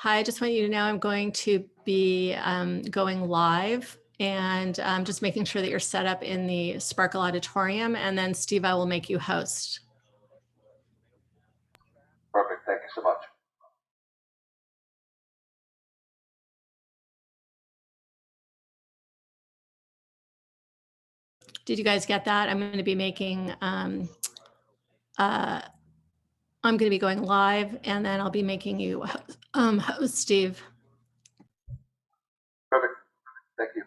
Hi, I just want you to know I'm going to be going live and just making sure that you're set up in the Sparkle Auditorium. And then Steve, I will make you host. Perfect. Thank you so much. Did you guys get that? I'm going to be making, I'm going to be going live and then I'll be making you host, Steve. Perfect. Thank you.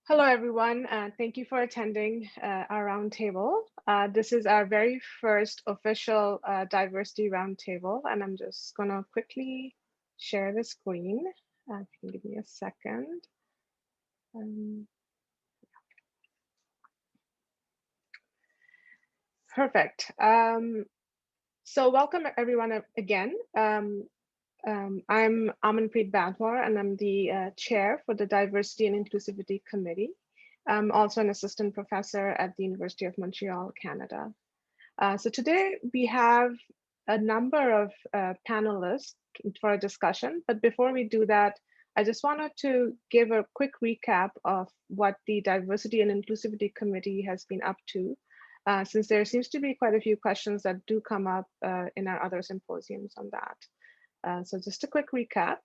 Hello, everyone. Thank you for attending our roundtable. This is our very first official diversity roundtable, and I'm just going to quickly share the screen. If you can give me a second. Perfect. So welcome, everyone, again. I'm AmanPreet Badhwar, and I'm the chair for the Diversity and Inclusivity Committee. I'm also an assistant professor at the University of Montreal, Canada. So today we have a number of panelists for a discussion, but before we do that, I just wanted to give a quick recap of what the Diversity and Inclusivity Committee has been up to, since there seems to be quite a few questions that do come up in our other symposiums on that. So just a quick recap.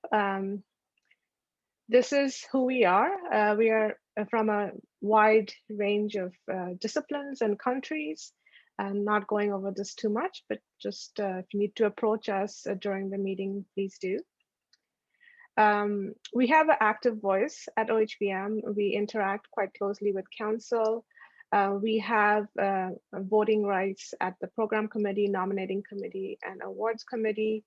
This is who we are. We are from a wide range of disciplines and countries. I'm not going over this too much, but just if you need to approach us during the meeting, please do. We have an active voice at OHBM. We interact quite closely with council. We have voting rights at the program committee, nominating committee, and awards committee.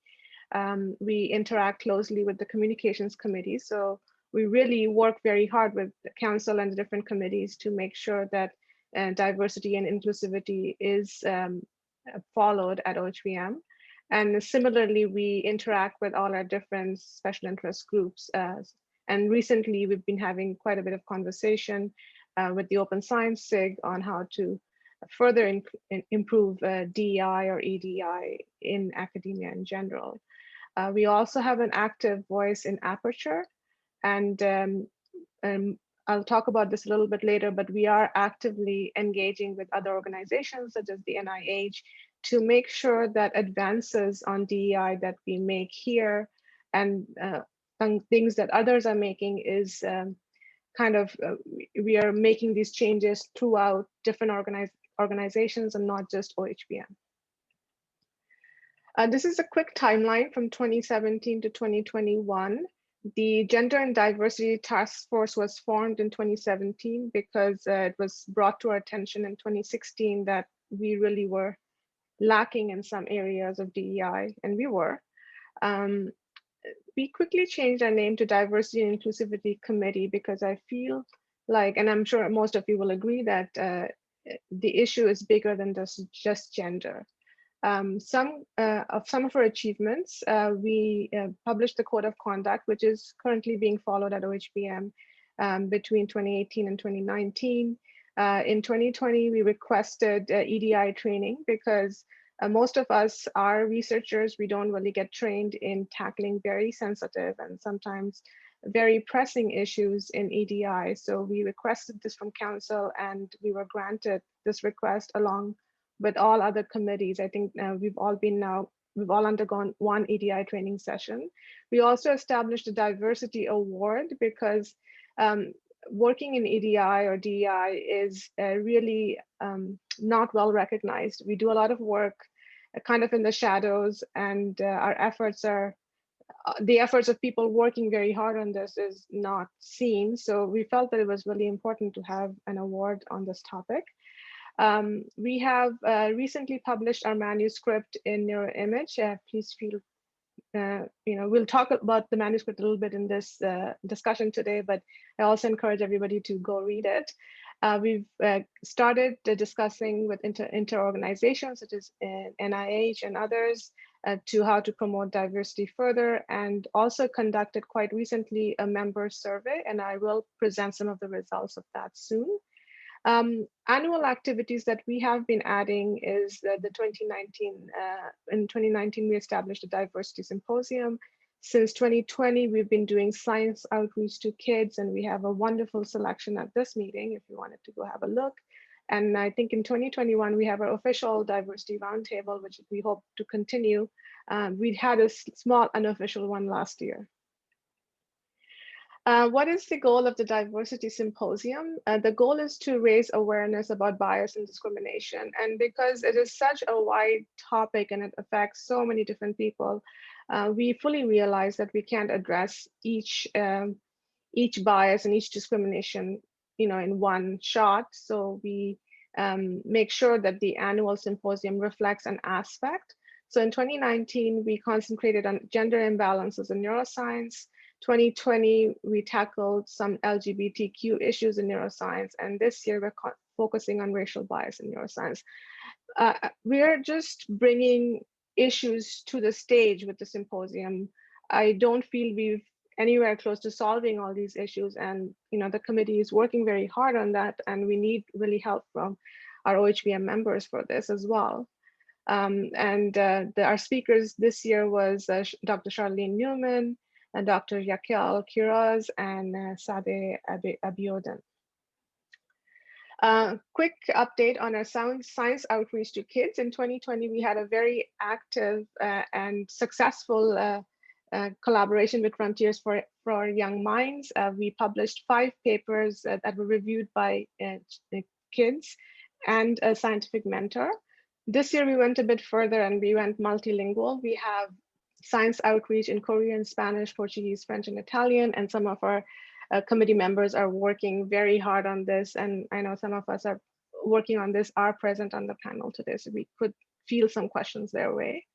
We interact closely with the communications committee. So we really work very hard with the council and the different committees to make sure that diversity and inclusivity is followed at OHBM. And similarly, we interact with all our different special interest groups. And recently, we've been having quite a bit of conversation with the Open Science SIG on how to further improve DEI or EDI in academia in general. We also have an active voice in Aperture, and I'll talk about this a little bit later, but we are actively engaging with other organizations such as the NIH to make sure that advances on DEI that we make here and things that others are making is we are making these changes throughout different organizations and not just OHBM. This is a quick timeline from 2017 to 2021. The Gender and Diversity Task Force was formed in 2017 because it was brought to our attention in 2016 that we really were lacking in some areas of DEI, and we were. We quickly changed our name to Diversity and Inclusivity Committee because I feel like, and I'm sure most of you will agree that the issue is bigger than just gender. Some of our achievements, we published the Code of Conduct, which is currently being followed at OHBM between 2018 and 2019. In 2020, we requested EDI training because most of us are researchers. We don't really get trained in tackling very sensitive and sometimes very pressing issues in EDI. So we requested this from council and we were granted this request along with all other committees. I think we've all undergone one EDI training session. We also established a diversity award because working in EDI or DEI is really not well recognized. We do a lot of work kind of in the shadows, and our efforts are, the efforts of people working very hard on this is not seen. So we felt that it was really important to have an award on this topic. We have recently published our manuscript in NeuroImage. Please feel, we'll talk about the manuscript a little bit in this discussion today, but I also encourage everybody to go read it. We've started discussing with inter-organizations such as NIH and others to how to promote diversity further, and also conducted quite recently a member survey, and I will present some of the results of that soon. Annual activities that we have been adding is the 2019, in 2019, we established a diversity symposium. Since 2020, we've been doing science outreach to kids, and we have a wonderful selection at this meeting if you wanted to go have a look. And I think in 2021, we have our official diversity roundtable, which we hope to continue. We had a small unofficial one last year. What is the goal of the Diversity Symposium? The goal is to raise awareness about bias and discrimination. And because it is such a wide topic and it affects so many different people, we fully realize that we can't address each bias and each discrimination in one shot. So we make sure that the annual symposium reflects an aspect. So in 2019, we concentrated on gender imbalances in neuroscience. 2020, we tackled some LGBTQ issues in neuroscience. And this year, we're focusing on racial bias in neuroscience. We're just bringing issues to the stage with the symposium. I don't feel we've anywhere close to solving all these issues, and the committee is working very hard on that, and we need really help from our OHBM members for this as well. Our speakers this year was Dr. Charlene Newman, and Dr. Yakel Kiraz, and Sadeh Abiodun. Quick update on our science outreach to kids. In 2020, we had a very active and successful collaboration with Frontiers for Young Minds. We published 5 papers that were reviewed by kids and a scientific mentor. This year, we went a bit further and we went multilingual. We have science outreach in Korean, Spanish, Portuguese, French, and Italian, and some of our committee members are working very hard on this, and I know some of us are working on this are present on the panel today, so we could field some questions their way.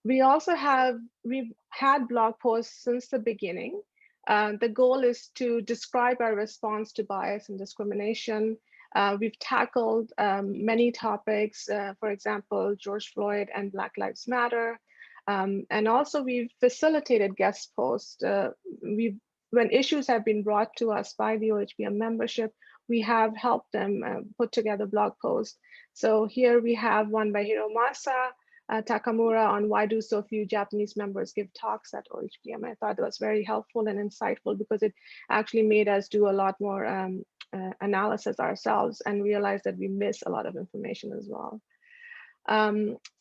We've had blog posts since the beginning. The goal is to describe our response to bias and discrimination. We've tackled many topics, for example, George Floyd and Black Lives Matter. And also we've facilitated guest posts. When issues have been brought to us by the OHBM membership, we have helped them put together blog posts. So here we have one by Hiromasa Takamura on why do so few Japanese members give talks at OHBM. I thought it was very helpful and insightful because it actually made us do a lot more analysis ourselves and realize that we miss a lot of information as well.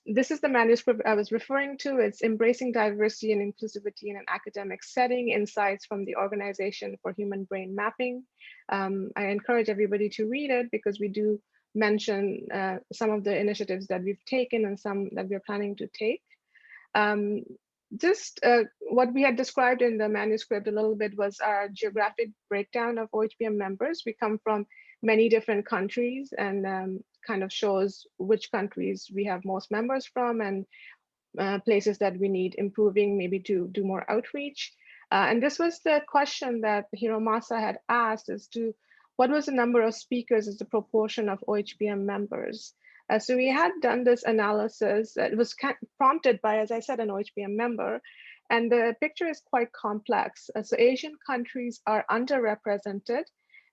This is the manuscript I was referring to. It's Embracing Diversity and Inclusivity in an Academic Setting, Insights from the Organization for Human Brain Mapping. I encourage everybody to read it because we do mention some of the initiatives that we've taken and some that we're planning to take. What we had described in the manuscript a little bit was our geographic breakdown of OHBM members. We come from many different countries and kind of shows which countries we have most members from and places that we need improving, maybe to do more outreach. And this was the question that Hiromasa had asked as to what was the number of speakers as a proportion of OHBM members. So we had done this analysis. It was prompted by, as I said, an OHBM member. And the picture is quite complex. So Asian countries are underrepresented,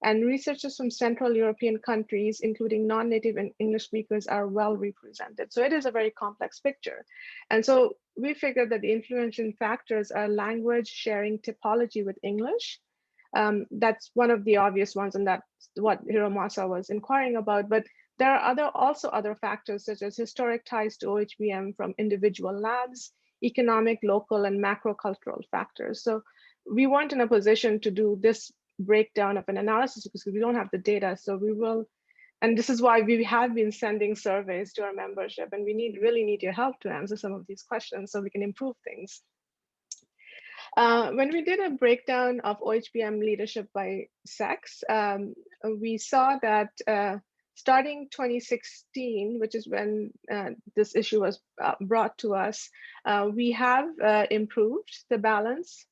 and researchers from Central European countries, including non-native and English speakers, are well represented. So it is a very complex picture. And so we figured that the influencing factors are language sharing typology with English. That's one of the obvious ones, and that's what Hiromasa was inquiring about. But there are also other factors, such as historic ties to OHBM from individual labs, economic, local, and macro-cultural factors. So we weren't in a position to do this breakdown of an analysis because we don't have the data. So we will, and this is why we have been sending surveys to our membership, and we really need your help to answer some of these questions so we can improve things. When we did a breakdown of OHBM leadership by sex, we saw that starting 2016, which is when this issue was brought to us, we have improved the balance.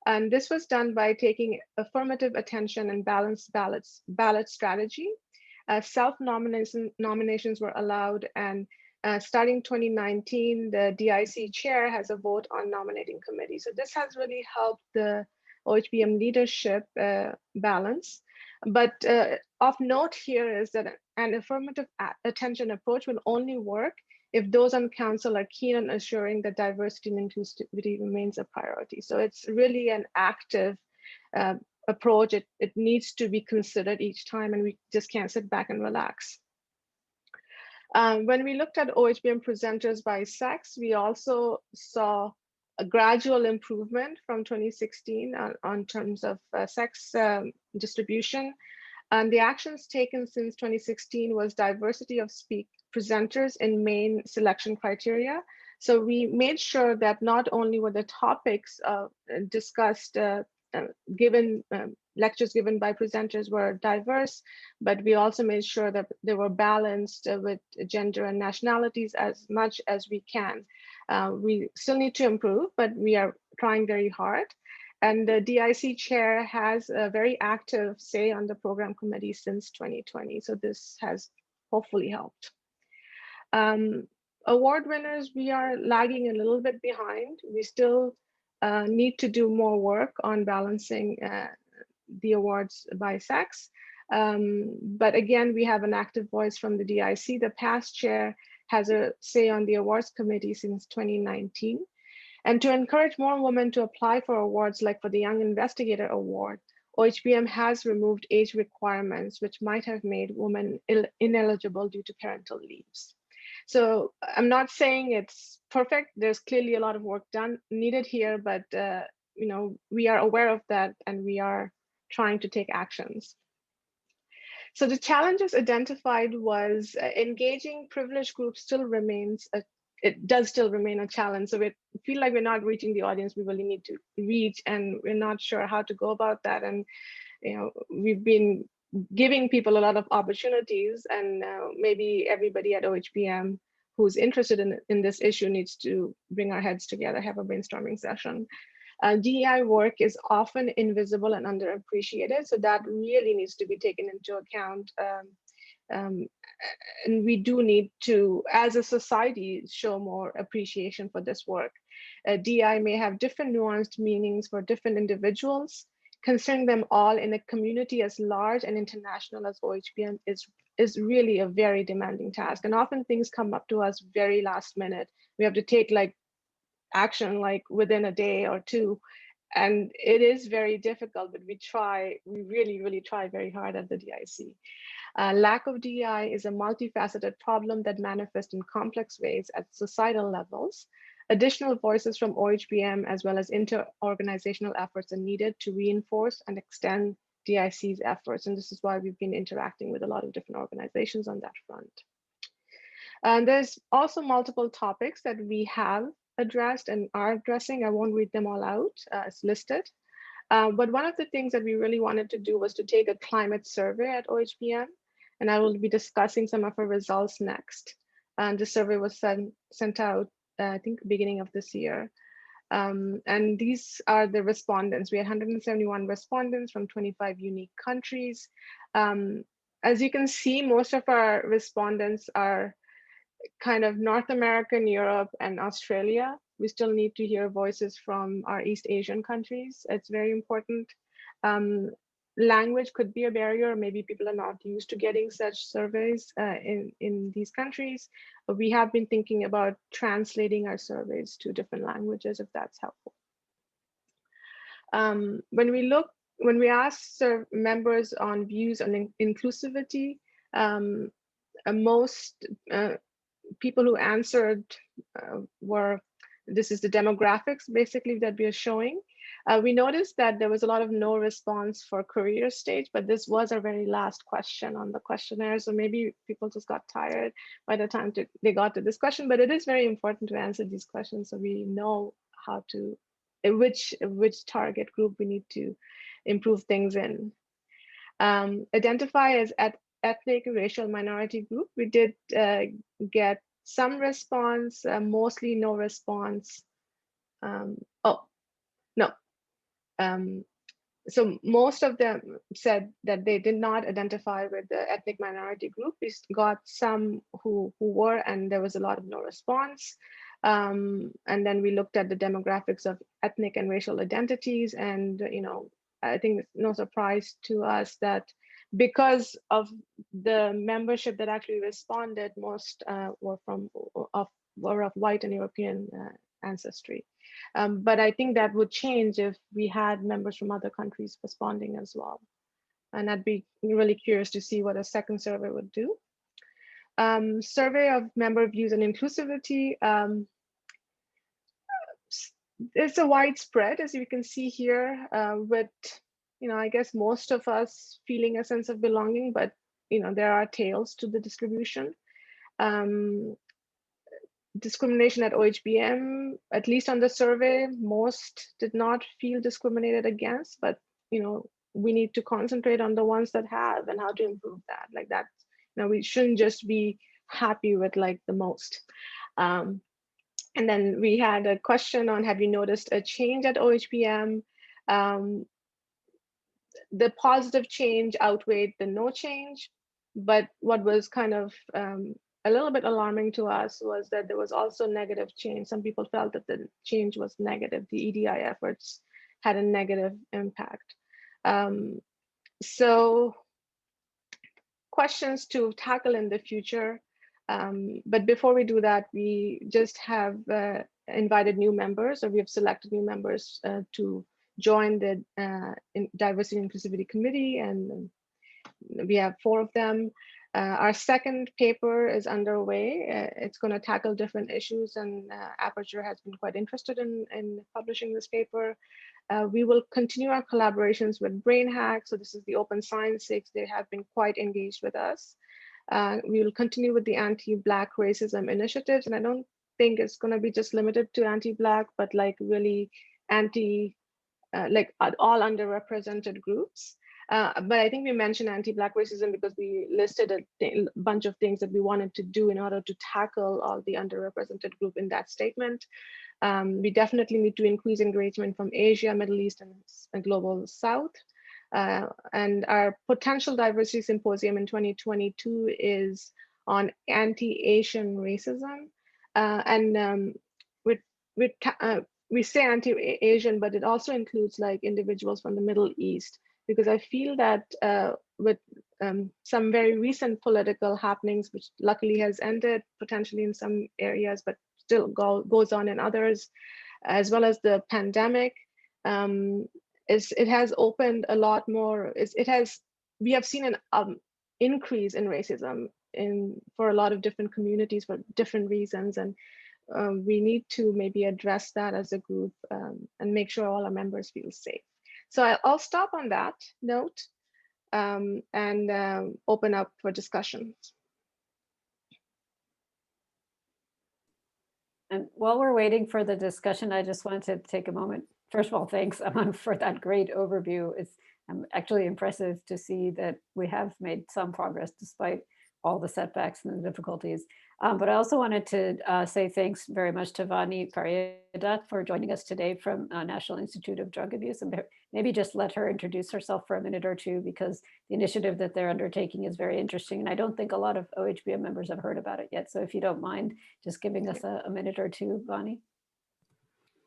And this was done by taking affirmative attention and balanced ballot strategy. Self-nominations were allowed, and starting 2019, the DIC chair has a vote on nominating committee. So this has really helped the OHBM leadership balance. But of note here is that an affirmative attention approach will only work if those on council are keen on assuring that diversity and inclusivity remains a priority. So it's really an active approach. It needs to be considered each time, and we just can't sit back and relax. When we looked at OHBM presenters by sex, we also saw a gradual improvement from 2016 on terms of sex distribution. And the actions taken since 2016 was diversity of presenters in main selection criteria. So we made sure that not only were the topics discussed lectures given by presenters were diverse, but we also made sure that they were balanced with gender and nationalities as much as we can. We still need to improve, but we are trying very hard. And the DIC chair has a very active say on the program committee since 2020. So this has hopefully helped. Award winners, we are lagging a little bit behind. We still need to do more work on balancing the awards by sex. But again, we have an active voice from the DIC. The past chair has a say on the awards committee since 2019. And to encourage more women to apply for awards like for the Young Investigator Award, OHBM has removed age requirements, which might have made women ineligible due to parental leaves. So I'm not saying it's perfect. There's clearly a lot of work needed here, but we are aware of that and we are trying to take actions. So the challenges identified was engaging privileged groups it does still remain a challenge. So we feel like we're not reaching the audience we really need to reach, and we're not sure how to go about that. And we've been giving people a lot of opportunities, and maybe everybody at OHBM who's interested in this issue needs to bring our heads together, have a brainstorming session. DEI work is often invisible and underappreciated, so that really needs to be taken into account. And we do need to, as a society, show more appreciation for this work. DEI may have different nuanced meanings for different individuals. Considering them all in a community as large and international as OHBM is really a very demanding task. And often things come up to us very last minute. We have to take action within a day or two. And it is very difficult, but we really, really try very hard at the DIC. Lack of DEI is a multifaceted problem that manifests in complex ways at societal levels. Additional voices from OHBM as well as inter-organizational efforts are needed to reinforce and extend DIC's efforts. And this is why we've been interacting with a lot of different organizations on that front. And there's also multiple topics that we have addressed and are addressing. I won't read them all out as listed. But one of the things that we really wanted to do was to take a climate survey at OHBM, and I will be discussing some of our results next. And the survey was sent out, I think, beginning of this year. And these are the respondents. We had 171 respondents from 25 unique countries. As you can see, most of our respondents are kind of North American, Europe, and Australia. We still need to hear voices from our East Asian countries. It's very important. Language could be a barrier. Maybe people are not used to getting such surveys in these countries. But we have been thinking about translating our surveys to different languages, if that's helpful. When we asked members on views on inclusivity, most people who answered this is the demographics basically that we are showing. We noticed that there was a lot of no response for career stage, but this was our very last question on the questionnaire. So maybe people just got tired by the time they got to this question, but it is very important to answer these questions so we know how to, which target group we need to improve things in. Identify as ethnic racial minority group. We did get some response, mostly no response. So most of them said that they did not identify with the ethnic minority group. We got some who were, and there was a lot of no response. And then we looked at the demographics of ethnic and racial identities, and I think it's no surprise to us that because of the membership that actually responded, most were of white and European ancestry. But I think that would change if we had members from other countries responding as well. And I'd be really curious to see what a second survey would do. Survey of member views and inclusivity. It's a widespread, as you can see here, with I guess most of us feeling a sense of belonging, but there are tails to the distribution. discrimination at OHBM, at least on the survey, most did not feel discriminated against, but we need to concentrate on the ones that have and how to improve that. Like that, we shouldn't just be happy with like the most. And then we had a question on, have you noticed a change at OHBM? The positive change outweighed the no change, but what was kind of a little bit alarming to us was that there was also negative change. Some people felt that the change was negative. The EDI efforts had a negative impact. So questions to tackle in the future. But before we do that, we just have invited new members, or we have selected new members to join the Diversity and Inclusivity Committee, and we have 4 of them. Our second paper is underway. It's going to tackle different issues, and Aperture has been quite interested in publishing this paper. We will continue our collaborations with BrainHack. So this is the Open Science 6. They have been quite engaged with us. We will continue with the anti-Black racism initiatives. And I don't think it's going to be just limited to anti-Black, but like really like all underrepresented groups. But I think we mentioned anti-Black racism because we listed a bunch of things that we wanted to do in order to tackle all the underrepresented group in that statement. We definitely need to increase engagement from Asia, Middle East, and Global South. And our potential diversity symposium in 2022 is on anti-Asian racism. We say anti-Asian, but it also includes like individuals from the Middle East, because I feel that with some very recent political happenings, which luckily has ended potentially in some areas, but still goes on in others, as well as the pandemic, it has opened a lot more. We have seen an increase in racism for a lot of different communities for different reasons, and we need to maybe address that as a group and make sure all our members feel safe. So I'll stop on that note and open up for discussions. And while we're waiting for the discussion, I just wanted to take a moment. First of all, thanks, Aman, for that great overview. It's actually impressive to see that we have made some progress despite all the setbacks and the difficulties. But I also wanted to say thanks very much to Vani Pariyadath for joining us today from National Institute of Drug Abuse. And maybe just let her introduce herself for a minute or two, because the initiative that they're undertaking is very interesting. And I don't think a lot of OHBM members have heard about it yet. So if you don't mind just giving us a minute or two, Vani.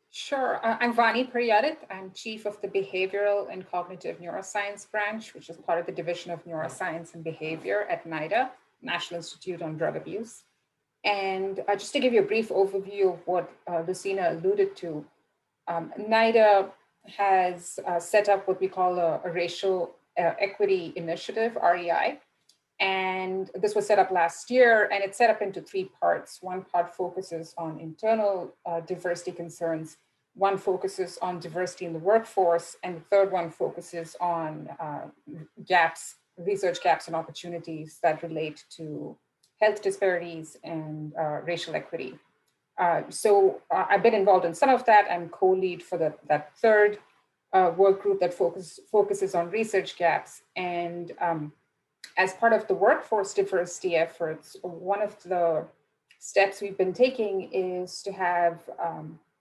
Sure. I'm Vani Pariyadath. I'm chief of the Behavioral and Cognitive Neuroscience branch, which is part of the Division of Neuroscience and Behavior at NIDA, National Institute on Drug Abuse. And just to give you a brief overview of what Lucina alluded to, NIDA has set up what we call a racial equity initiative, REI. And this was set up last year, and it's set up into 3 parts. One part focuses on internal diversity concerns. One focuses on diversity in the workforce, and the third one focuses on research gaps and opportunities that relate to health disparities and racial equity. So I've been involved in some of that. I'm co-lead for that third work group that focuses on research gaps. And as part of the workforce diversity efforts, one of the steps we've been taking is to have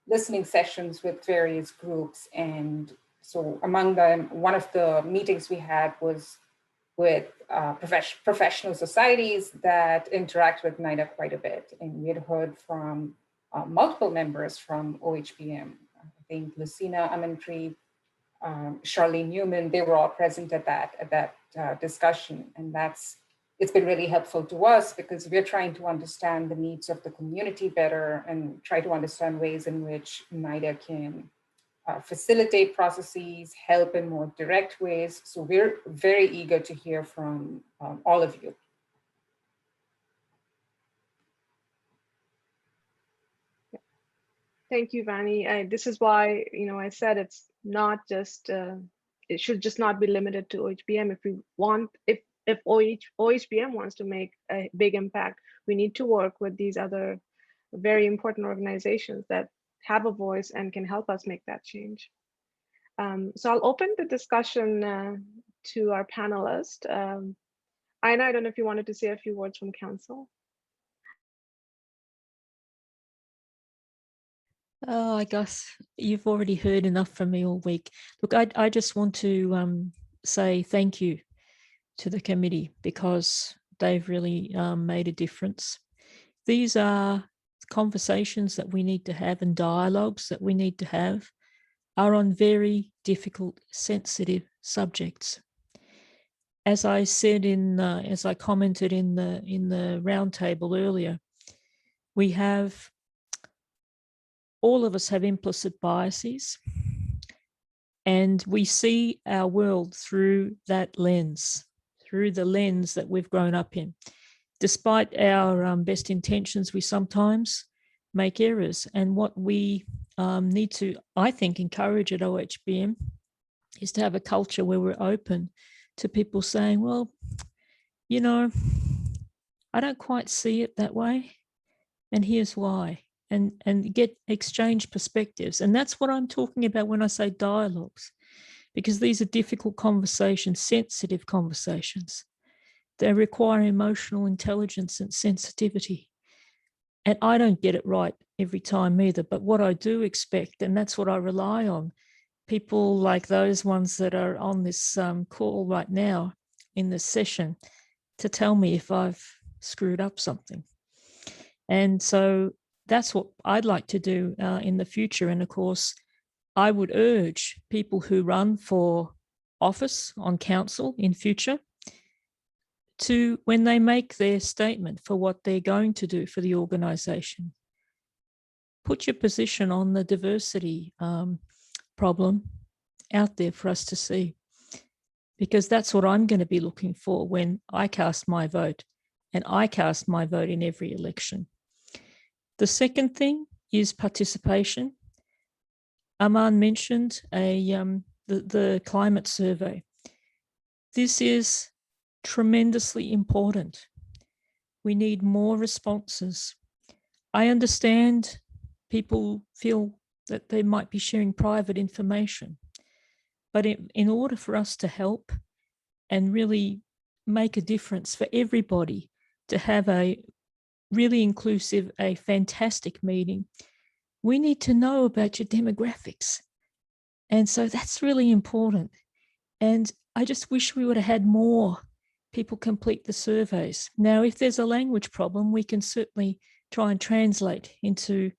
listening sessions with various groups. And so among them, one of the meetings we had was with professional societies that interact with NIDA quite a bit. And we had heard from multiple members from OHBM. I think Lucina, AmanPreet, Charlene Newman, they were all present at that discussion. And it's been really helpful to us, because we're trying to understand the needs of the community better and try to understand ways in which NIDA can facilitate processes, help in more direct ways. So we're very eager to hear from all of you. Thank you, Vani. This is why, I said it's not just, it should just not be limited to OHBM. If OHBM wants to make a big impact, we need to work with these other very important organizations that have a voice and can help us make that change. So I'll open the discussion to our panelists. Aina, I don't know if you wanted to say a few words from council. Oh, I guess you've already heard enough from me all week. Look, I just want to say thank you to the committee because they've really made a difference. These are conversations that we need to have and dialogues that we need to have are on very difficult, sensitive subjects. As I said as I commented in the roundtable earlier, all of us have implicit biases, and we see our world through that lens, through the lens that we've grown up in. Despite our best intentions, we sometimes make errors. And what we need to, I think, encourage at OHBM is to have a culture where we're open to people saying, well, you know, I don't quite see it that way, and here's why. And get exchange perspectives. And that's what I'm talking about when I say dialogues, because these are difficult conversations, sensitive conversations. They require emotional intelligence and sensitivity. And I don't get it right every time either, but what I do expect, and that's what I rely on, people like those ones that are on this call right now in this session to tell me if I've screwed up something. And so that's what I'd like to do in the future. And of course, I would urge people who run for office on council in future to, when they make their statement for what they're going to do for the organisation, put your position on the diversity problem out there for us to see, because that's what I'm going to be looking for when I cast my vote, and I cast my vote in every election. The second thing is participation. Aman mentioned the climate survey. This is tremendously important. We need more responses. I understand people feel that they might be sharing private information, but in order for us to help and really make a difference for everybody, to have a really inclusive, a fantastic meeting, we need to know about your demographics. And so that's really important. And I just wish we would have had more people complete the surveys. Now, if there's a language problem, we can certainly try and translate into,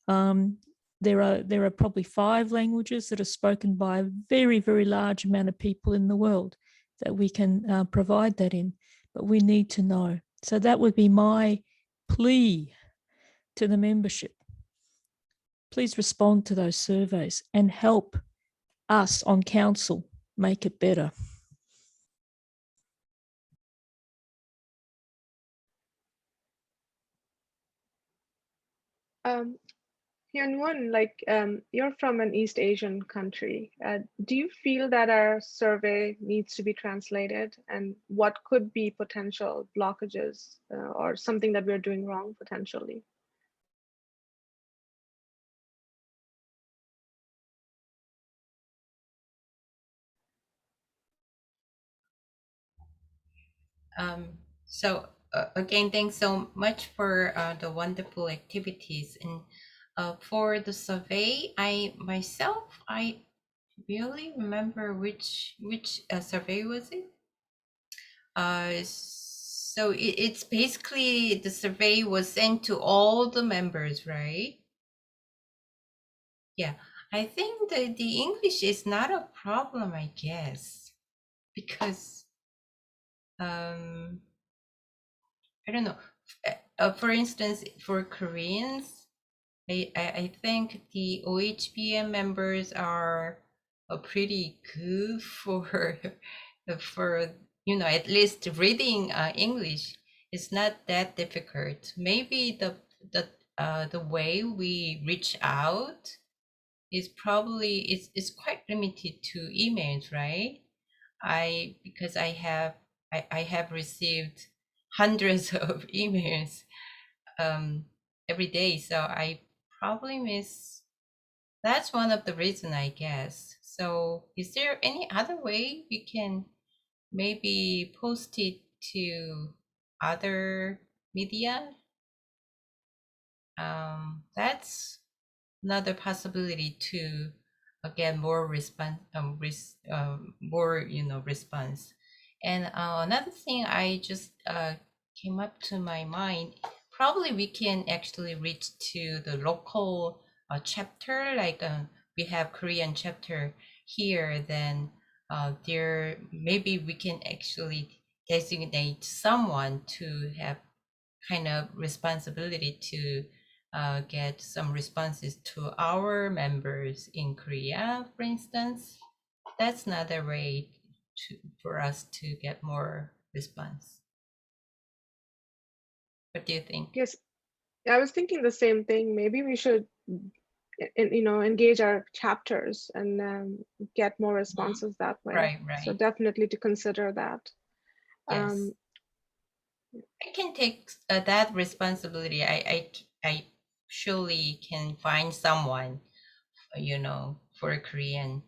there are probably 5 languages that are spoken by a very, very large amount of people in the world that we can provide that in, but we need to know. So that would be my plea to the membership. Please respond to those surveys and help us on council make it better. Hyun, you're from an East Asian country. Do you feel that our survey needs to be translated, and what could be potential blockages or something that we're doing wrong potentially? Again, thanks so much for the wonderful activities. And for the survey, I really remember which survey was it? So it's basically the survey was sent to all the members, right? Yeah, I think the English is not a problem, I guess, because I don't know. For instance, for Koreans, I think the OHBM members are pretty good for at least reading English. It's not that difficult. Maybe the way we reach out is probably is quite limited to emails, right? Because I have received hundreds of emails every day, so I probably miss. That's one of the reasons, I guess. So is there any other way we can maybe post it to other media? That's another possibility to get more response, more response. And another thing I just came up to my mind, probably we can actually reach to the local chapter, like we have Korean chapter here, then there maybe we can actually designate someone to have kind of responsibility to get some responses to our members in Korea, for instance. That's another way for us to get more response. What do you think? Yes, I was thinking the same thing. Maybe we should, engage our chapters and get more responses that way. Right. So definitely to consider that. Yes. I can take that responsibility. I surely can find someone, for Korean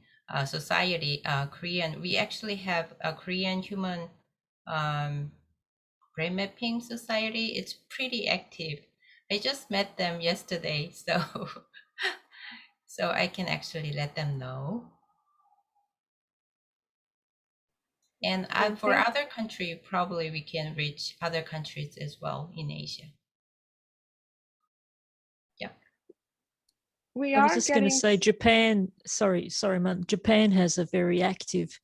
society. Korean, we actually have a Korean human brain mapping society. It's pretty active. I just met them yesterday, so so I can actually let them know. And for other country, probably we can reach other countries as well in Asia. Yeah. I was just going to say Japan, sorry, Man, Japan has a very active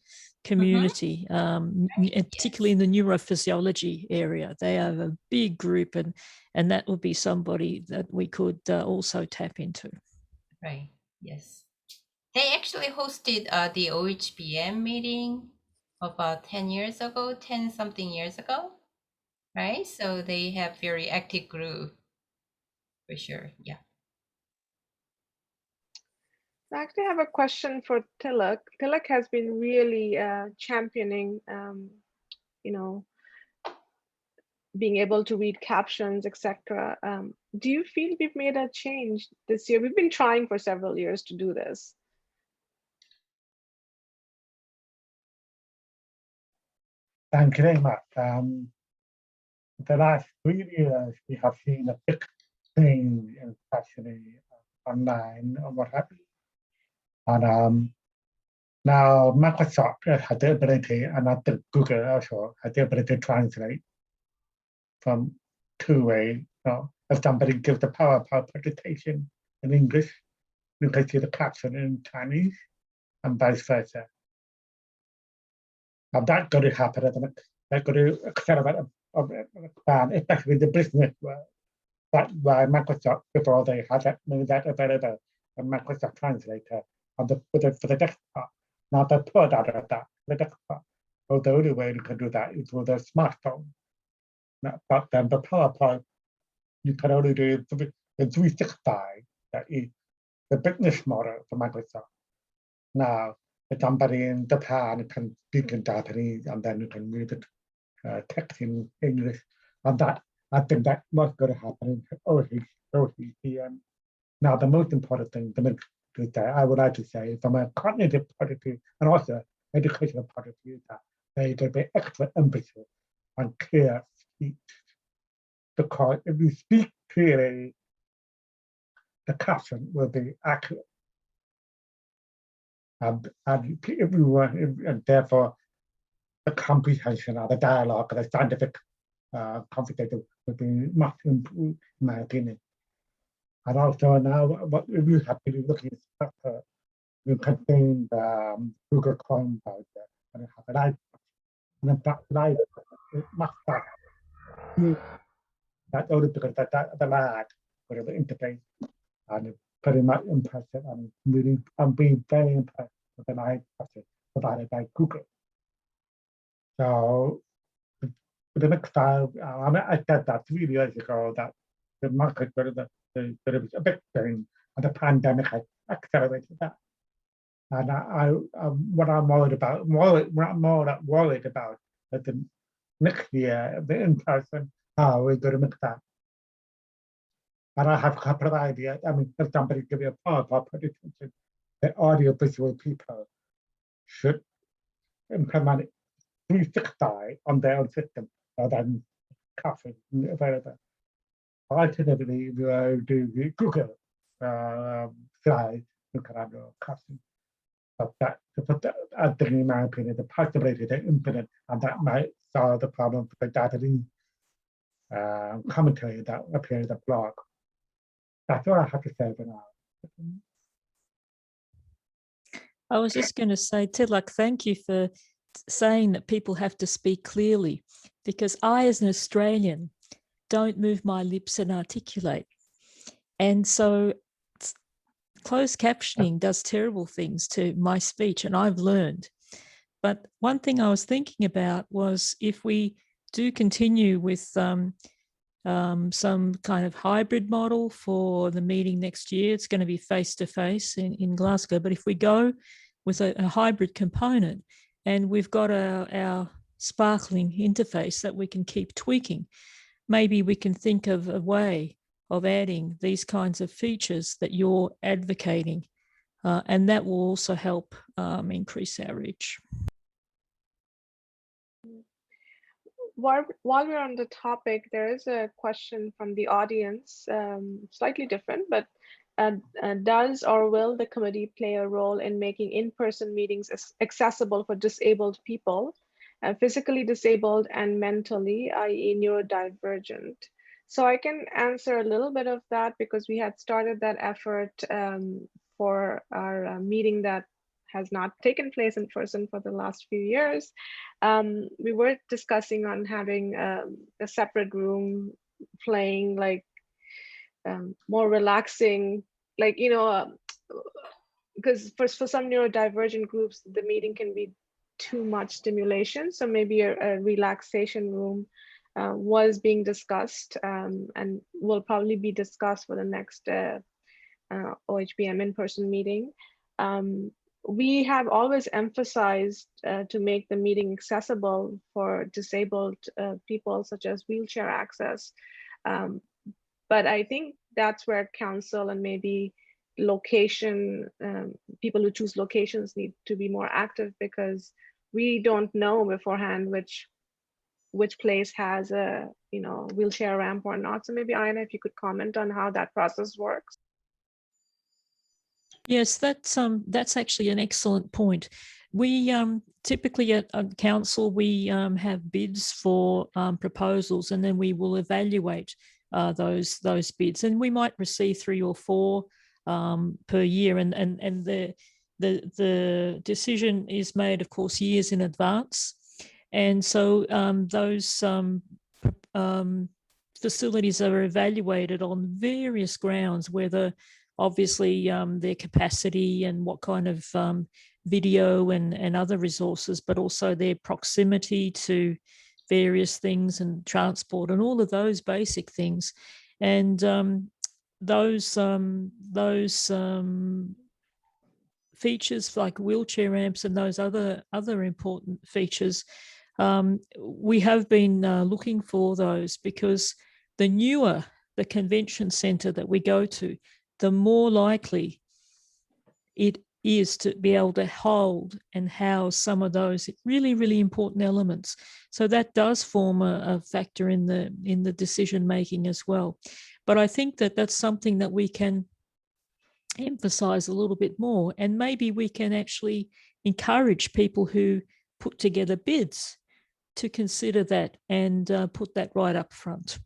community, particularly in the neurophysiology area. They have a big group, and that would be somebody that we could also tap into. Right, yes. They actually hosted the OHBM meeting about 10 something years ago, right? So they have very active group for sure, yeah. I actually have a question for Tilak. Tilak has been really championing, being able to read captions, etc. Do you feel we've made a change this year? We've been trying for several years to do this. Thank you very much. The last 3 years, we have seen a big change, especially online or what have you. And now Microsoft has the ability, and I think Google also has the ability to translate from two-way. If somebody gives a PowerPoint presentation in English, you can see the caption in Chinese, and vice versa. And that's going to happen, isn't it? That's going to accelerate expand, especially the business world. That's why Microsoft, before they had that, made that available, a Microsoft Translator for the desktop. Now they put out of that, the desktop. So the only way you can do that is with a smartphone. But then the PowerPoint, you can only do the 365, that is the business model for Microsoft. Now, if somebody in Japan can speak in Japanese, and then you can read it text in English, and that, I think that was going to happen in OHBM. Now, the most important thing to say, I would like to say, from a cognitive point of view, and also educational point of view, that there should be extra emphasis on clear speech. Because if you speak clearly, the caption will be accurate. And everyone, and therefore, the comprehension of the dialogue, the scientific conversation will be much improved, in my opinion. And also now, what we have to be looking at, you contain the Google Chrome browser and have a live, and in fact, live is much better. Not only because the lag for the interface, and pretty much impressive, and really, I'm being very impressed with the live process provided by Google. So the next time, I said that 3 years ago that the market there was a big change, and the pandemic has accelerated that. And what I'm worried about, more worried about that the next year, the in-person, how we're going to make that But I have a couple of ideas. I mean, if somebody give me a pause, I'll put attention that audio-visual people should implement 360 on their own system rather than copying available. Alternatively, we will do the Google slide to kind of copy. But that, to put that, I think, in my opinion, the possibility to implement, and that might solve the problem for the data commentary that appears in the blog. That's all I have to say for now. I was just going to say, Tilak, thank you for saying that people have to speak clearly, because I, as an Australian, don't move my lips and articulate. And so closed captioning does terrible things to my speech, and I've learned. But one thing I was thinking about was if we do continue with some kind of hybrid model for the meeting next year, it's going to be face-to-face in Glasgow. But if we go with a hybrid component and we've got our sparkling interface that we can keep tweaking, maybe we can think of a way of adding these kinds of features that you're advocating, and that will also help increase our reach. While we're on the topic, there is a question from the audience, slightly different, but does or will the committee play a role in making in-person meetings accessible for disabled people, physically disabled and mentally, i.e. neurodivergent? So I can answer a little bit of that because we had started that effort for our meeting that has not taken place in person for the last few years. We were discussing on having a separate room, playing like more relaxing, like, you know, because for some neurodivergent groups, the meeting can be too much stimulation. So maybe a relaxation room was being discussed and will probably be discussed for the next OHBM in-person meeting. We have always emphasized to make the meeting accessible for disabled people, such as wheelchair access. But I think that's where council and maybe location, people who choose locations need to be more active, because we don't know beforehand which place has a wheelchair ramp or not. So maybe Aina, if you could comment on how that process works. Yes, that's actually an excellent point. We typically at council, we have bids for proposals, and then we will evaluate those bids, and we might receive 3 or 4 per year, and the decision is made, of course, years in advance. And so those facilities are evaluated on various grounds, whether obviously their capacity and what kind of video and other resources, but also their proximity to various things and transport and all of those basic things. And those features like wheelchair ramps and those other important features, we have been looking for those, because the newer the convention centre that we go to, the more likely it is to be able to hold and house some of those really, really important elements. So that does form a factor in the decision making as well. But I think that that's something that we can emphasize a little bit more, and maybe we can actually encourage people who put together bids to consider that and put that right up front.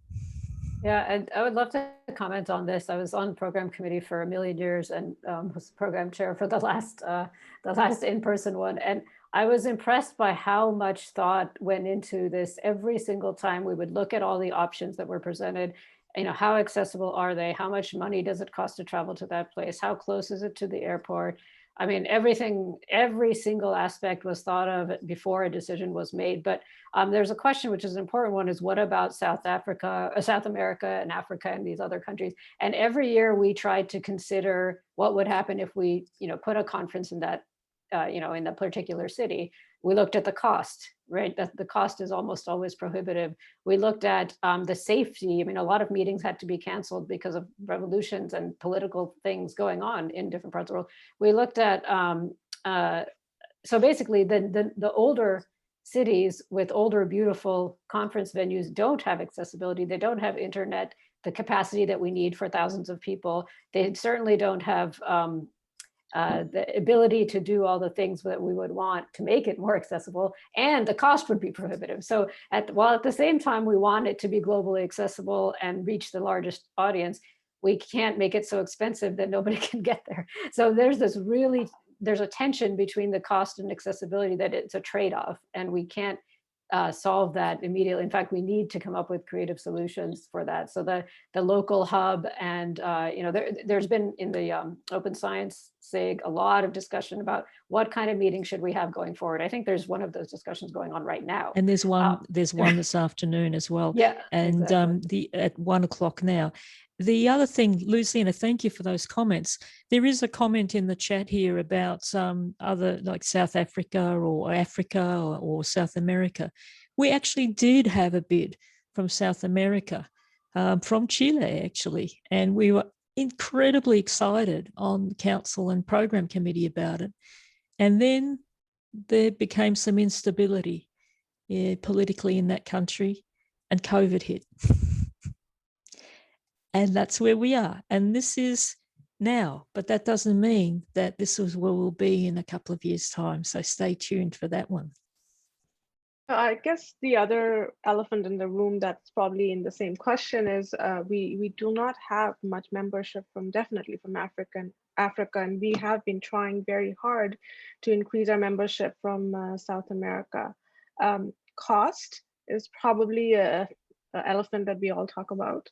Yeah, and I would love to comment on this. I was on program committee for a million years and was program chair for the last in-person one. And I was impressed by how much thought went into this. Every single time we would look at all the options that were presented, how accessible are they? How much money does it cost to travel to that place? How close is it to the airport? I mean, every single aspect was thought of before a decision was made. But there's a question, which is an important one, is what about South America and Africa and these other countries? And every year we tried to consider what would happen if we, put a conference in that in the particular city. We looked at the cost, right? The cost is almost always prohibitive. We looked at the safety. I mean, a lot of meetings had to be canceled because of revolutions and political things going on in different parts of the world. We looked at, so basically the older cities with older, beautiful conference venues don't have accessibility. They don't have internet, the capacity that we need for thousands of people. They certainly don't have the ability to do all the things that we would want to make it more accessible, and the cost would be prohibitive. So while at the same time we want it to be globally accessible and reach the largest audience, we can't make it so expensive that nobody can get there. So there's a tension between the cost and accessibility that it's a trade-off, and we can't solve that immediately. In fact, we need to come up with creative solutions for that. So the local hub, and there's been in the Open Science SIG a lot of discussion about what kind of meeting should we have going forward. I think there's one of those discussions going on right now. And there's one this afternoon as well. Yeah, and exactly. At 1:00 now. The other thing, Lucina, thank you for those comments. There is a comment in the chat here about other, like South Africa or Africa or South America. We actually did have a bid from South America, from Chile, actually, and we were incredibly excited on council and program committee about it. And then there became some instability politically in that country, and COVID hit. And that's where we are. And this is now, but that doesn't mean that this is where we'll be in a couple of years' time. So stay tuned for that one. I guess the other elephant in the room that's probably in the same question is we do not have much membership definitely from Africa, and we have been trying very hard to increase our membership from South America. Cost is probably an elephant that we all talk about.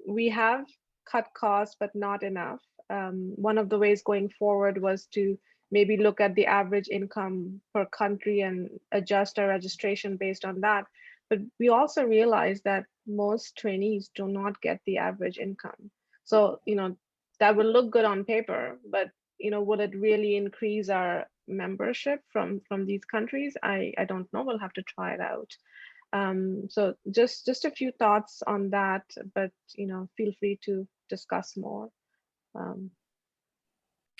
We have cut costs, but not enough. One of the ways going forward was to maybe look at the average income per country and adjust our registration based on that. But we also realized that most trainees do not get the average income. So, that will look good on paper, but, will it really increase our membership from these countries? I don't know. We'll have to try it out. So just a few thoughts on that, but feel free to discuss more.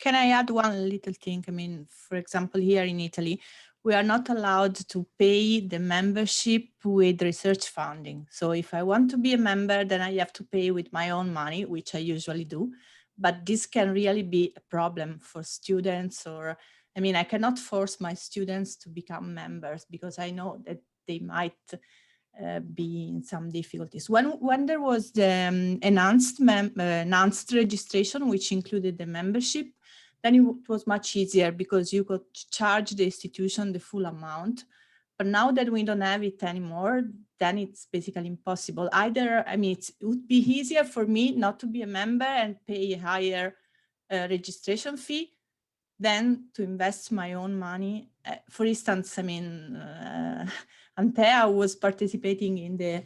Can I add one little thing? I mean, for example, here in Italy, we are not allowed to pay the membership with research funding. So if I want to be a member, then I have to pay with my own money, which I usually do. But this can really be a problem for students, I cannot force my students to become members because I know that they might be in some difficulties. When there was the enhanced registration, which included the membership, then it was much easier because you could charge the institution the full amount. But now that we don't have it anymore, then it's basically impossible. It would be easier for me not to be a member and pay a higher registration fee than to invest my own money. For instance, Antea was participating in the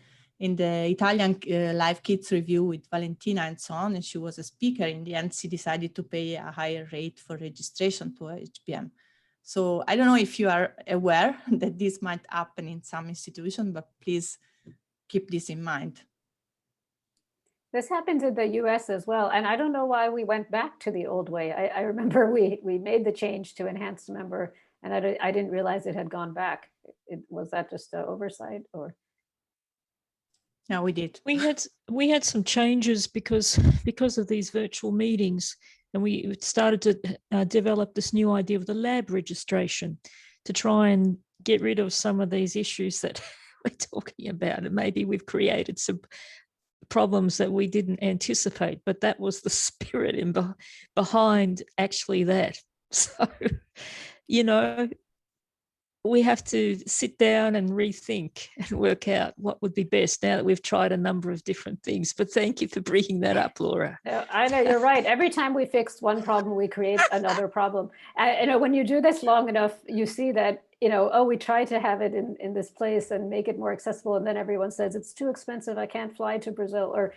Italian Live Kids review with Valentina and so on, and she was a speaker. In the end, she decided to pay a higher rate for registration to OHBM. So I don't know if you are aware that this might happen in some institution, but please keep this in mind. This happens in the US as well. And I don't know why we went back to the old way. I remember we made the change to enhanced member, and I didn't realize it had gone back. Was that just an oversight, or? No, we did. We had some changes because of these virtual meetings, and we started to develop this new idea of the lab registration to try and get rid of some of these issues that we're talking about. And maybe we've created some problems that we didn't anticipate, but that was the spirit behind actually that. So, we have to sit down and rethink and work out what would be best now that we've tried a number of different things. But thank you for bringing that up, Laura. I know, you're right. Every time we fix one problem, we create another problem. When you do this long enough, you see that, we try to have it in this place and make it more accessible. And then everyone says, it's too expensive. I can't fly to Brazil. Or,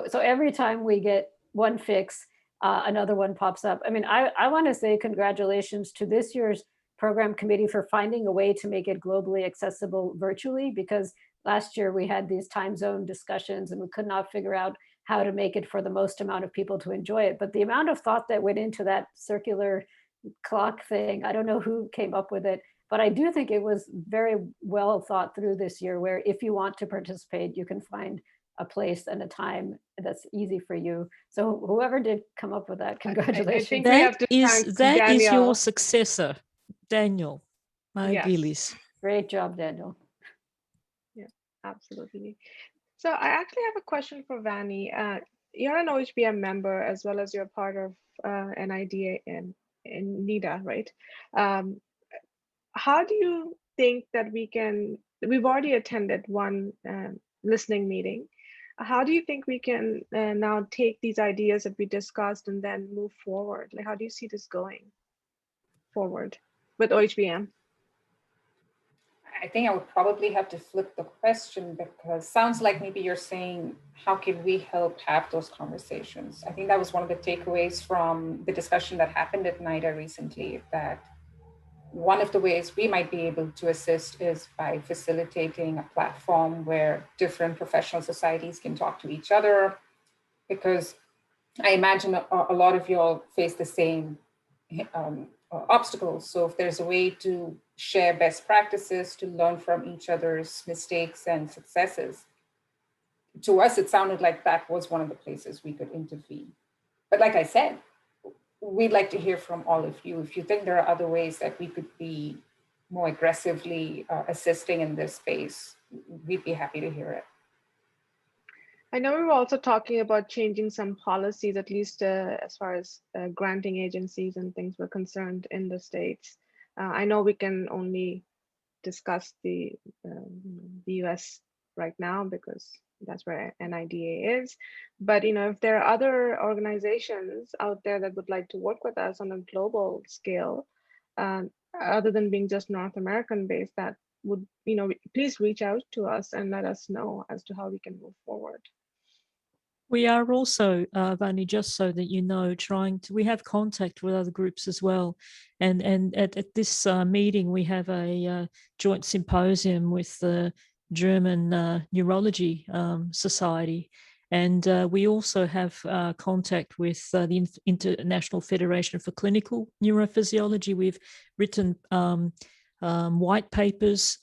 so every time we get one fix, another one pops up. I mean, I want to say congratulations to this year's program committee for finding a way to make it globally accessible virtually, because last year we had these time zone discussions and we could not figure out how to make it for the most amount of people to enjoy it. But the amount of thought that went into that circular clock thing, I don't know who came up with it, but I do think it was very well thought through this year, where if you want to participate, you can find a place and a time that's easy for you. So whoever did come up with that, congratulations. think we have to thank that is Danielle. your successor, Daniel. My Yes. Gillies. Great job, Daniel. Absolutely. So I actually have a question for Vani. You're an OHBM member as well as you're part of NIDA and NIDA, right? How do you think that we've already attended one listening meeting. How do you think we can now take these ideas that we discussed and then move forward? Like, how do you see this going forward with OHBM? I think I would probably have to flip the question, because sounds like maybe you're saying, how can we help have those conversations? I think that was one of the takeaways from the discussion that happened at NIDA recently, that one of the ways we might be able to assist is by facilitating a platform where different professional societies can talk to each other, because I imagine a lot of y'all face the same obstacles. So if there's a way to share best practices, to learn from each other's mistakes and successes, to us, it sounded like that was one of the places we could intervene. But like I said, we'd like to hear from all of you. If you think there are other ways that we could be more aggressively assisting in this space, we'd be happy to hear it. I know we were also talking about changing some policies, at least as far as granting agencies and things were concerned in the States. I know we can only discuss the US right now because that's where NIDA is. But if there are other organizations out there that would like to work with us on a global scale, other than being just North American based, that would, please reach out to us and let us know as to how we can move forward. We are also, Vani, just so that you know, we have contact with other groups as well. And at this meeting, we have a joint symposium with the German Neurology Society. And we also have contact with the International Federation for Clinical Neurophysiology. We've written white papers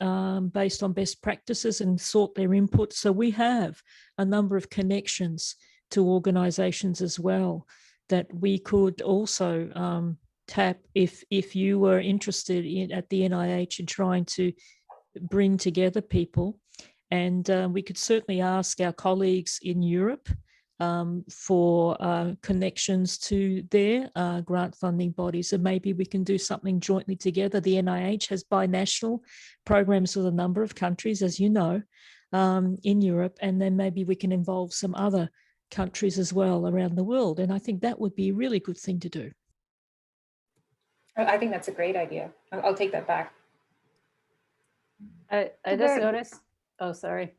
based on best practices and sought their input. So we have a number of connections to organizations as well that we could also tap if you were interested at the NIH in trying to bring together people. And we could certainly ask our colleagues in Europe for connections to their grant funding bodies, and maybe we can do something jointly together. The NIH has binational programs with a number of countries, as you know, in Europe, and then maybe we can involve some other countries as well around the world. And I think that would be a really good thing to do. I think that's a great idea. I'll take that back. I just noticed, oh, sorry.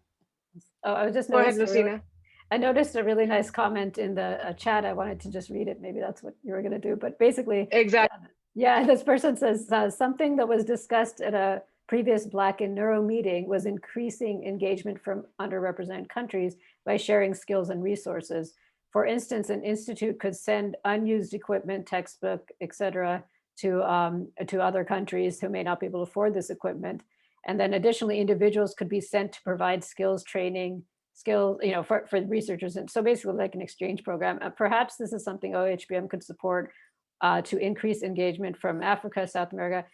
Oh, I was just Go ahead, noticed Lucina. I noticed a really nice comment in the chat. I wanted to just read it. Maybe that's what you were going to do. But basically, Exactly. Yeah, this person says something that was discussed at a previous Black in Neuro meeting was increasing engagement from underrepresented countries by sharing skills and resources. For instance, an institute could send unused equipment, textbook, etc., to other countries who may not be able to afford this equipment. And then additionally, individuals could be sent to provide skills training, for researchers. And so basically like an exchange program. Perhaps this is something OHBM could support to increase engagement from Africa, South America.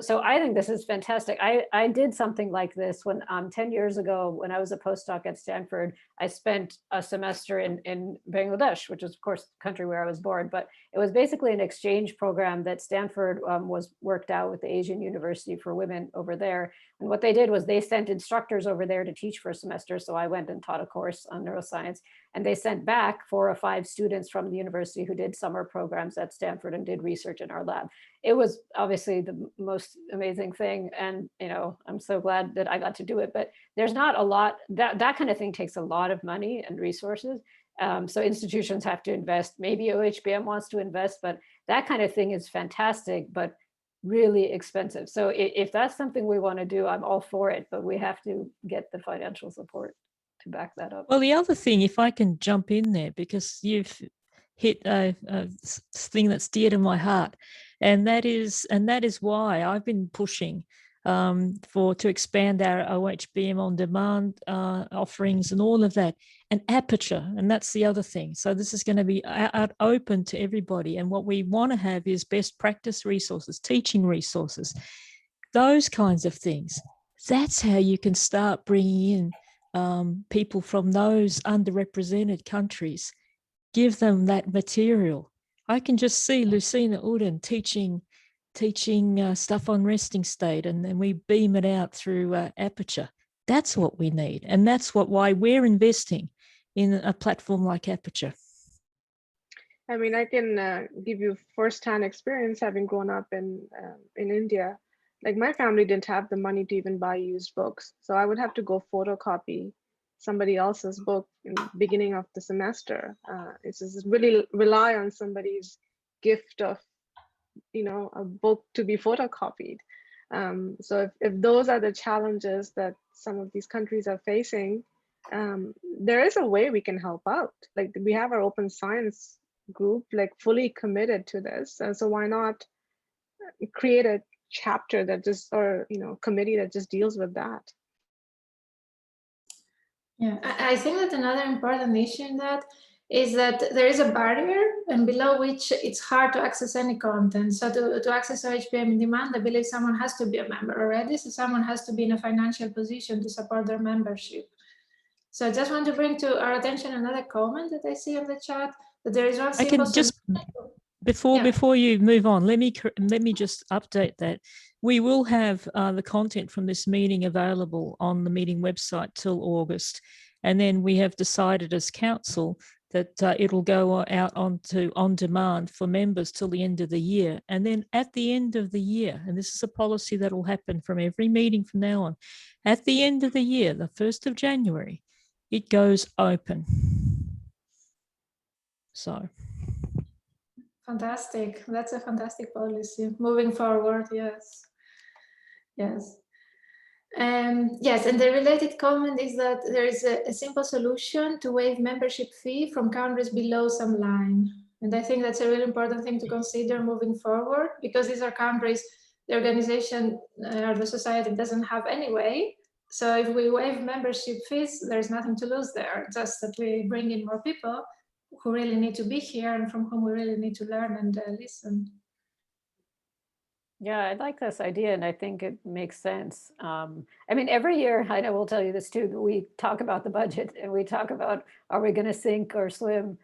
So I think this is fantastic. I did something like this when 10 years ago, when I was a postdoc at Stanford. I spent a semester in Bangladesh, which is of course the country where I was born, but it was basically an exchange program that Stanford was worked out with the Asian University for Women over there. And what they did was they sent instructors over there to teach for a semester. So I went and taught a course on neuroscience, and they sent back 4 or 5 students from the university who did summer programs at Stanford and did research in our lab. It was obviously the most amazing thing. And, I'm so glad that I got to do it, but there's not a lot, that kind of thing takes a lot of money and resources. So institutions have to invest. Maybe OHBM wants to invest, but that kind of thing is fantastic, but really expensive. So if that's something we want to do, I'm all for it, but we have to get the financial support to back that up. Well, the other thing, if I can jump in there, because you've hit a thing that's dear to my heart, and that is why I've been pushing to expand our OHBM on demand offerings and all of that, and aperture, and that's the other thing. So this is going to be out open to everybody, and what we want to have is best practice resources, teaching resources, those kinds of things. That's how you can start bringing in people from those underrepresented countries. Give them that material. I can just see Lucina Uddin teaching stuff on resting state, and then we beam it out through Aperture. That's what we need, and that's why we're investing in a platform like Aperture. I mean, I can give you firsthand experience having grown up in India. Like my family didn't have the money to even buy used books, so I would have to go photocopy somebody else's book in the beginning of the semester. It's just really rely on somebody's gift of, a book to be photocopied. So if those are the challenges that some of these countries are facing, there is a way we can help out. Like we have our open science group, like fully committed to this. So why not create a chapter that just, or committee that just deals with that? Yeah, I think that another important issue in that is that there is a barrier and below which it's hard to access any content. So to access OHBM in demand, I believe someone has to be a member already. So someone has to be in a financial position to support their membership. So I just want to bring to our attention another comment that I see on the chat, that there is one simple before you move on, let me just update that. We will have the content from this meeting available on the meeting website till August. And then we have decided as council that it'll go out on demand for members till the end of the year. And then at the end of the year, and this is a policy that will happen from every meeting from now on, at the end of the year, the 1st of January, it goes open. So. Fantastic. That's a fantastic policy. Moving forward, yes. Yes. Yes, and the related comment is that there is a simple solution to waive membership fee from countries below some line. And I think that's a really important thing to consider moving forward, because these are countries the organization or the society doesn't have anyway. So if we waive membership fees, there's nothing to lose there, just that we bring in more people who really need to be here and from whom we really need to learn and listen. Yeah, I like this idea, and I think it makes sense. I mean, every year, Aina will tell you this too, we talk about the budget and we talk about, are we going to sink or swim?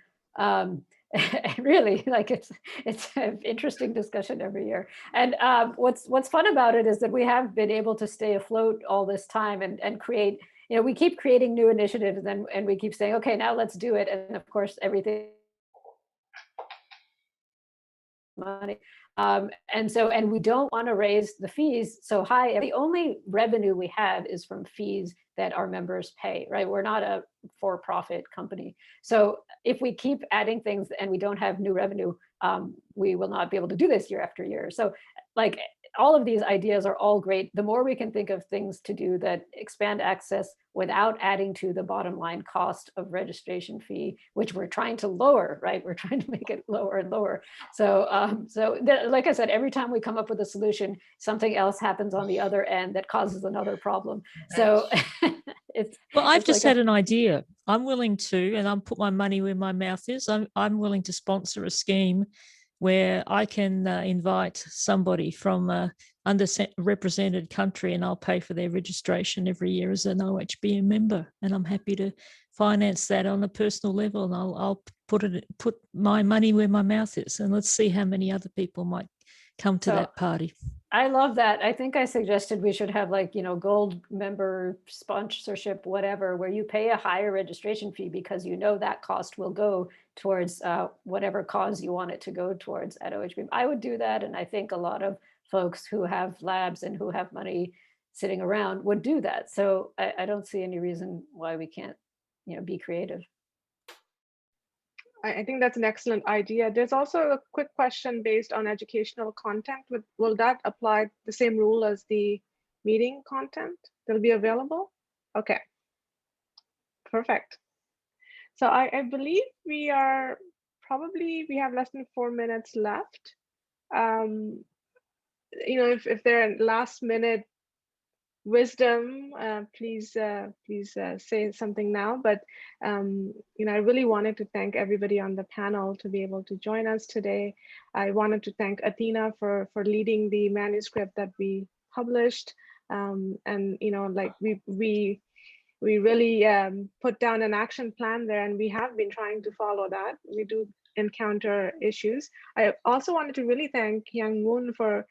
Really, like it's an interesting discussion every year. And what's fun about it is that we have been able to stay afloat all this time and create, we keep creating new initiatives and we keep saying, okay, now let's do it. And of course, everything money. And we don't want to raise the fees so high. The only revenue we have is from fees that our members pay, right? We're not a for-profit company. So if we keep adding things and we don't have new revenue, we will not be able to do this year after year. So like all of these ideas are all great. The more we can think of things to do that expand access without adding to the bottom line cost of registration fee, which we're trying to lower, right? We're trying to make it lower and lower. So, like I said, every time we come up with a solution, something else happens on the other end that causes another problem. So I've just had an idea. I'm willing to, and I'll put my money where my mouth is. I'm willing to sponsor a scheme where I can invite somebody from an underrepresented country, and I'll pay for their registration every year as an OHBM member. And I'm happy to finance that on a personal level, and I'll put my money where my mouth is. And let's see how many other people might come to that party. I love that. I think I suggested we should have like, gold member sponsorship, whatever, where you pay a higher registration fee because that cost will go towards whatever cause you want it to go towards at OHBM. I would do that. And I think a lot of folks who have labs and who have money sitting around would do that. So I don't see any reason why we can't, be creative. I think that's an excellent idea. There's also a quick question based on educational content. Will that apply the same rule as the meeting content that'll be available? Okay, perfect. So I believe we have less than 4 minutes left. If there are last minute wisdom, please say something now. But I really wanted to thank everybody on the panel to be able to join us today. I wanted to thank Athina for leading the manuscript that we published, and we really put down an action plan there, and we have been trying to follow that. We do encounter issues. I also wanted to really thank Hyang Woon for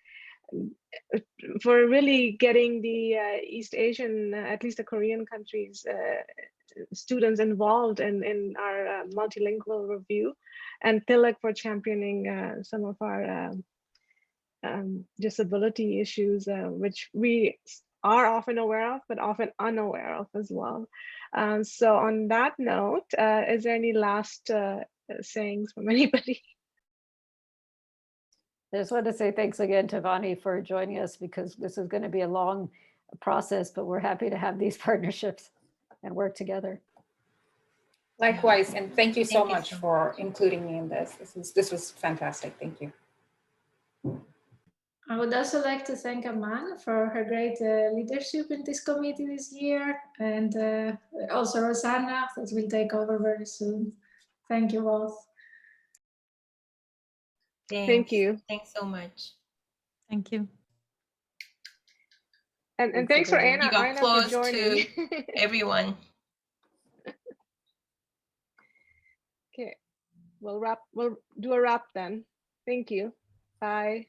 really getting the East Asian, at least the Korean countries, students involved in our multilingual review, and Tilak for championing some of our disability issues, which we are often aware of, but often unaware of as well. So on that note, is there any last sayings from anybody? I just want to say thanks again to Vani for joining us, because this is going to be a long process, but we're happy to have these partnerships and work together. Likewise, and thank you so Thank you much so for including me in this. This was fantastic. Thank you. I would also like to thank Aman for her great leadership in this committee this year, and also Rosanna, that will take over very soon. Thank you both. Thank you. Thanks so much. Thank you. And thanks for everyone. Aina, You got Aina for close joining. to everyone. Okay, we'll do a wrap then. Thank you. Bye.